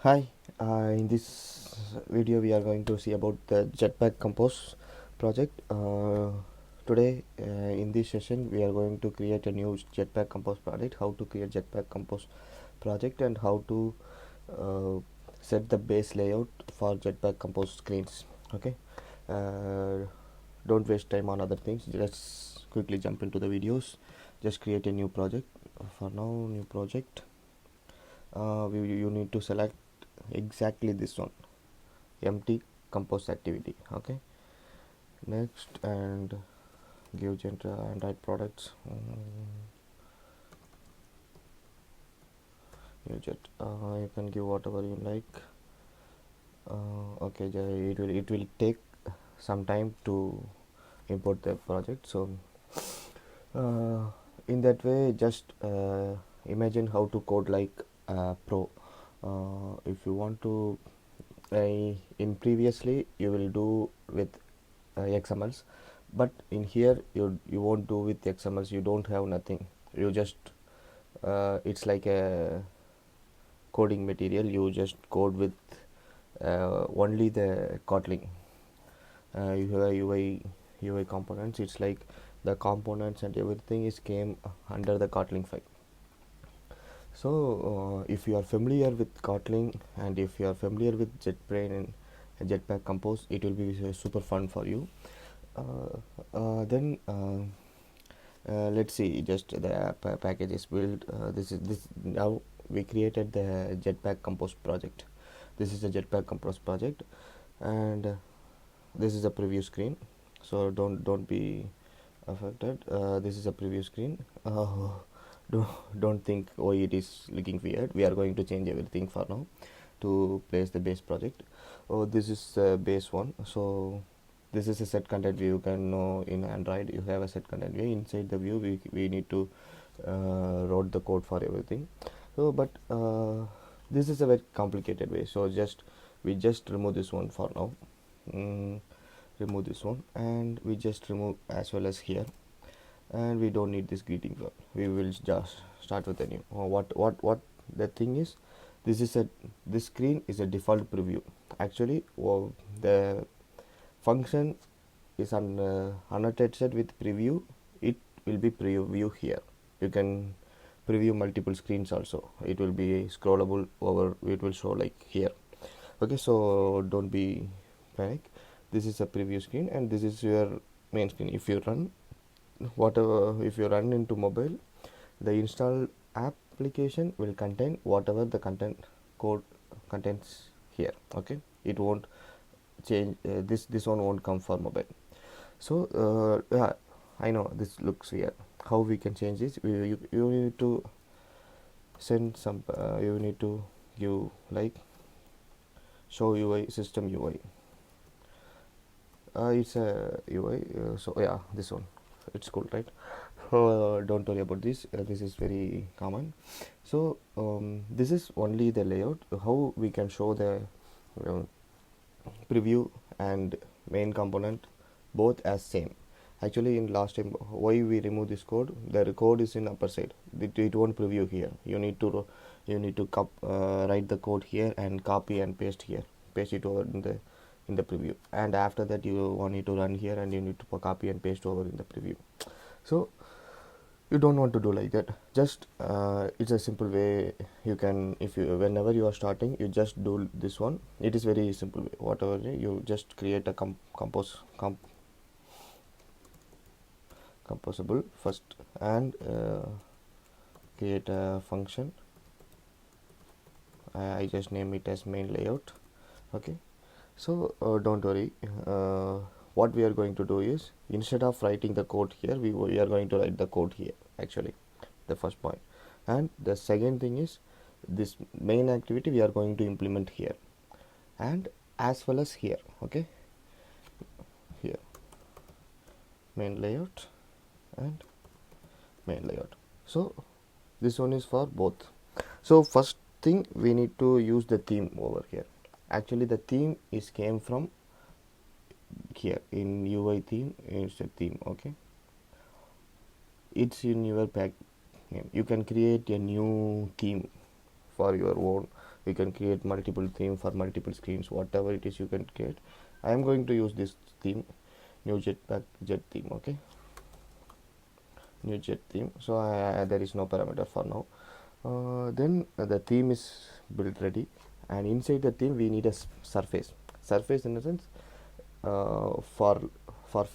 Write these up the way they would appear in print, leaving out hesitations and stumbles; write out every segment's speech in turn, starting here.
Hi, in this video we are going to see about the Jetpack Compose project. Today in this session we are going to create a new Jetpack Compose project, how to create Jetpack Compose project and how to uh, set the base layout for Jetpack Compose screens. Okay, uh, don't waste time on other things, let's quickly jump into the videos. Just create a new project. For now, new project. You need to select exactly this one, empty compose activity. Okay, next, and give gender Android products. You can give whatever you like. Okay, it will take some time to import the project, so uh, in that way just imagine how to code like pro. If you want to in previously you will do with XMLs, but in here you won't do with XMLs. You don't have nothing, you just it's like a coding material. You just code with only the Kotlin. You have UI components. It's like the components and everything is came under the Kotlin file. So if you are familiar with Kotlin and if you are familiar with JetBrains and Jetpack Compose, it will be super fun for you. Then let's see just the package is built. This now we created the Jetpack Compose project. This is the Jetpack Compose project, and this is a preview screen, so don't be affected. This is a preview screen. Don't think, oh, it is looking weird. We are going to change everything for now to place the base project. Oh, this is base one. So this is a set content view. You can know in Android you have a set content view. Inside the view we need to write the code for everything. So but this is a very complicated way, so we just remove this one for now. Remove this one, and we just remove as well as here, and we don't need this greeting card. We will just start with a new. What the thing is, this screen is a default preview. Actually, the function is unattached with preview. It will be preview here. You can preview multiple screens also. It will be scrollable over. It will show like here. Okay, so don't be panic. This is a preview screen and this is your main screen. If you run if you run into mobile, the installed application will contain whatever the content code contains here. Okay, it won't change. This one won't come for mobile. So yeah, I know this looks weird. How we can change this? You need to send some. You need to give like show UI system UI. It's a UI. So yeah, this one. It's cool, right? Don't worry about this. This is very common. So this is only the layout. How we can show the uh, preview and main component both as same. Actually, in last time, why we remove this code? The code is in upper side. It won't preview here. You need to write the code here and copy and paste here. Paste it over in the preview, and after that you want it to run here and you need to copy and paste over in the preview. So you don't want to do like that. Just it's a simple way. You can, if you whenever you are starting, you just do this one. It is very simple way. Whatever you just create a composable first, and create a function. I just name it as main layout. Okay, so don't worry. What we are going to do is, instead of writing the code here, we are going to write the code here. Actually, the first point, and the second thing is this main activity we are going to implement here, and as well as here. Okay, here main layout and main layout. So this one is for both. So first thing, we need to use the theme over here. Actually, the theme is came from here in UI theme. It's a theme. Okay, it's in your pack name. You can create a new theme for your own. You can create multiple theme for multiple screens, whatever it is you can create. I am going to use this theme, new Jetpack jet theme. Okay, new jet theme. So there is no parameter for now. Then the theme is built ready, and inside the theme we need a surface. Surface in the sense, for for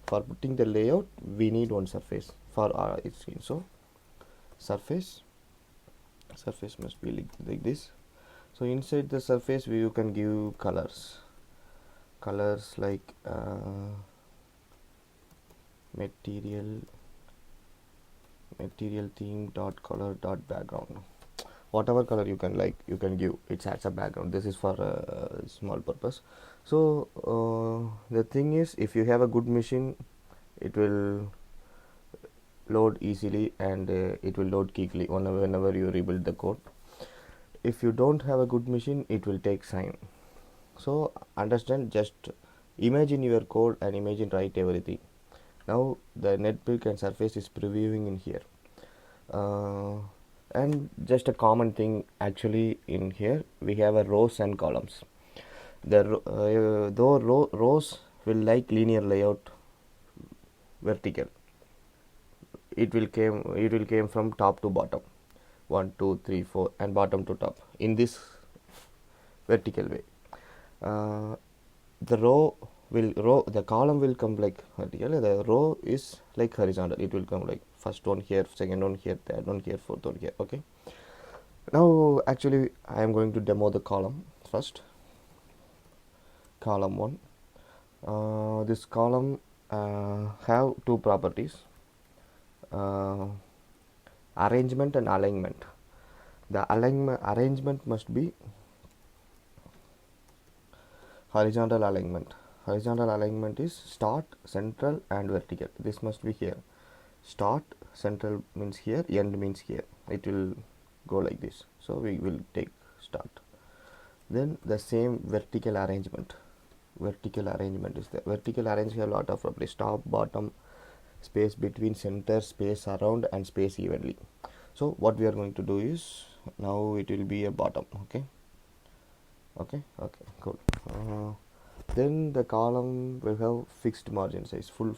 for putting the layout we need one surface for our screen. So surface must be like this. So inside the surface you can give colors like material theme dot color dot background. Whatever color you can like, you can give. It adds a background. This is for a small purpose. So the thing is, if you have a good machine, it will load easily, and it will load quickly whenever you rebuild the code. If you don't have a good machine, it will take time. So understand, just imagine your code and imagine write everything. Now the netbook and surface is previewing in here, and just a common thing actually in here, we have a rows and columns. Though rows will like linear layout, vertical, it will came from top to bottom, 1 2 3 4, and bottom to top in this vertical way. The column will come like vertical, the row is like horizontal. It will come like first one here, second one here, third one here, fourth one here. Okay, now actually I am going to demo the column first. Column 1. This column have two properties, arrangement and alignment. The arrangement must be horizontal alignment. Horizontal alignment is start, central, and vertical. This must be here. Start, central means here, end means here. It will go like this. So we will take start. Then the same vertical arrangement. Vertical arrangement is there. Vertical arrangement have a lot of properties: top, bottom, space between, center, space around, and space evenly. So what we are going to do is, now it will be a bottom. Okay, cool. Then the column will have fixed margin size, full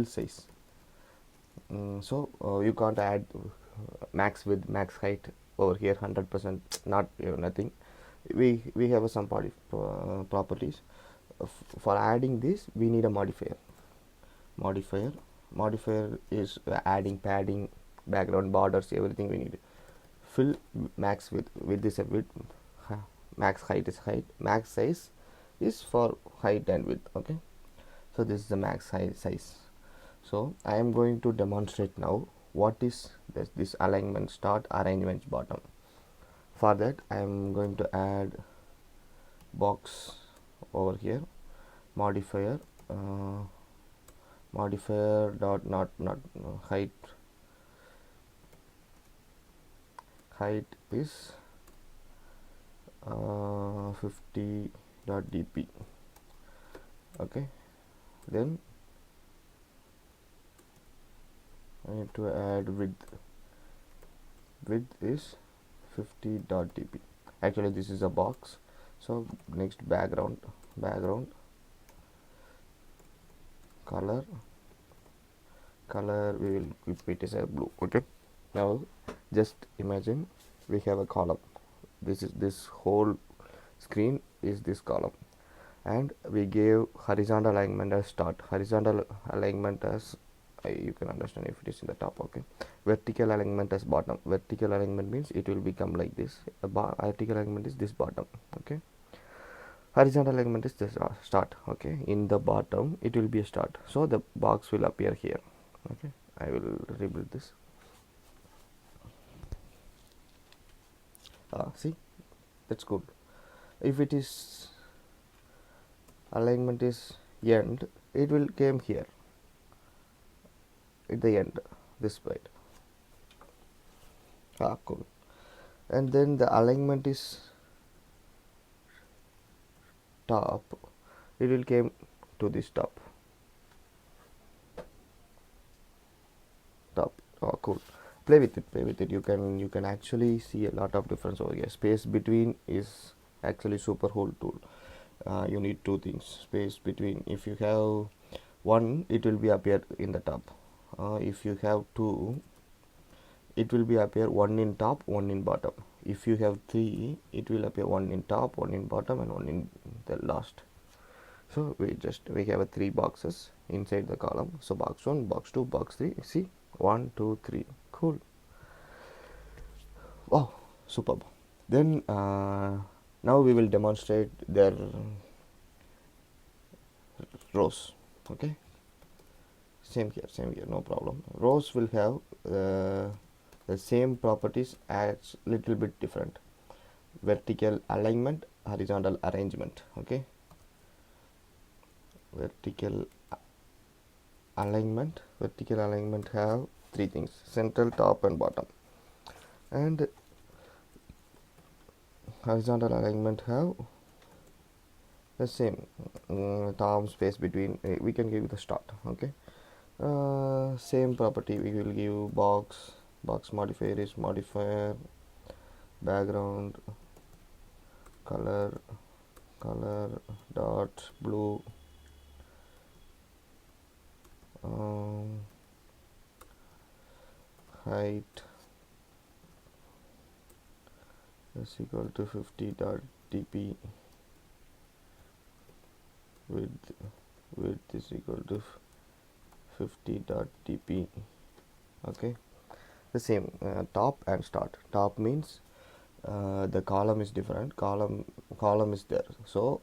size. So you can't add max width, max height over here 100%, not nothing. We have some properties. For adding this we need a modifier. Modifier is adding padding, background, borders, everything we need. Fill max width is a width, max height is height, max size is for height and width. Okay, so this is the max size. So I am going to demonstrate now what is this alignment start, arrangement bottom. For that I am going to add box over here, modifier dot not height is 50.dp. okay, then I need to add width is 50.dp. actually this is a box. So next background color we will keep it as a blue. Okay, now just imagine we have a column. This whole screen is this column, and we gave horizontal alignment as start, horizontal alignment as you can understand if it is in the top. Okay, vertical alignment as bottom. Vertical alignment means it will become like this. Vertical alignment is this bottom. Okay, horizontal alignment is this start. Okay, in the bottom it will be a start, so the box will appear here. Okay, I will rebuild this. See, that's good. If it is alignment is end, it will came here at the end, this side. Cool. And then the alignment is top, it will came to this top. Cool. play with it. You can actually see a lot of difference over here. Space between is actually super whole tool. You need two things. Space between, if you have one, it will be appear in the top. If you have two, it will be appear one in top, one in bottom. If you have three, it will appear one in top, one in bottom, and one in the last. So we have a three boxes inside the column. So box 1, box 2, box 3. See, 1, 2, 3. Cool. Wow, superb. Then now we will demonstrate their rows. Okay, same here, no problem. Rows will have the same properties as little bit different. Vertical alignment, horizontal arrangement. Okay, vertical alignment have three things: central, top, and bottom. And horizontal alignment have the same top, space between. We can give the start. Okay, same property we will give. Box modifier is modifier, background color dot blue, height is equal to 50.dp, width is equal to 50.dp. okay, the same. Top and start. Top means the column is different. Column is there, so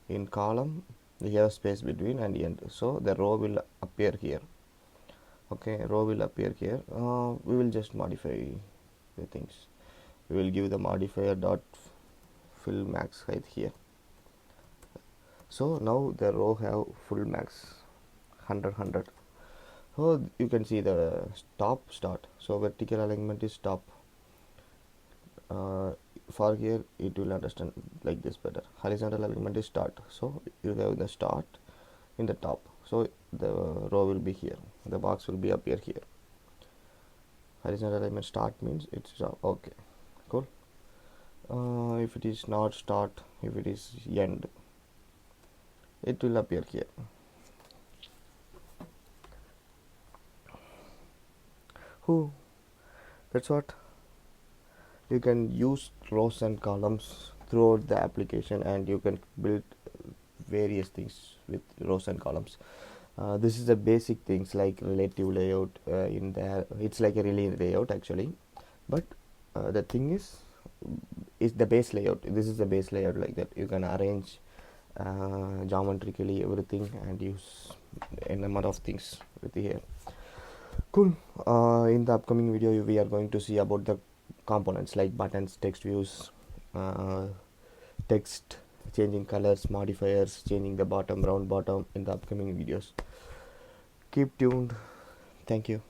in column we have space between and end, so the row will appear here. Okay, row will appear here. We will just modify the things. We will give the modifier dot fill max height here. So now the row have full max 100. So you can see the top start. So vertical alignment is top. For here it will understand like this better. Horizontal alignment is start. So you have the start in the top. So the row will be here. The box will be appear here. Horizontal alignment start means it's okay. Cool. If it is not start, if it is end, it will appear here. That's what. You can use rows and columns throughout the application, and you can build various things with rows and columns. This is the basic things like relative layout. In there, it's like a really layout actually, but the thing is the base layout. This is the base layout, like that. You can arrange geometrically everything and use a number of things with here. Cool. In the upcoming video we are going to see about the components like buttons, text views, text, changing colors, modifiers, changing the bottom, round bottom in the upcoming videos. Keep tuned. Thank you.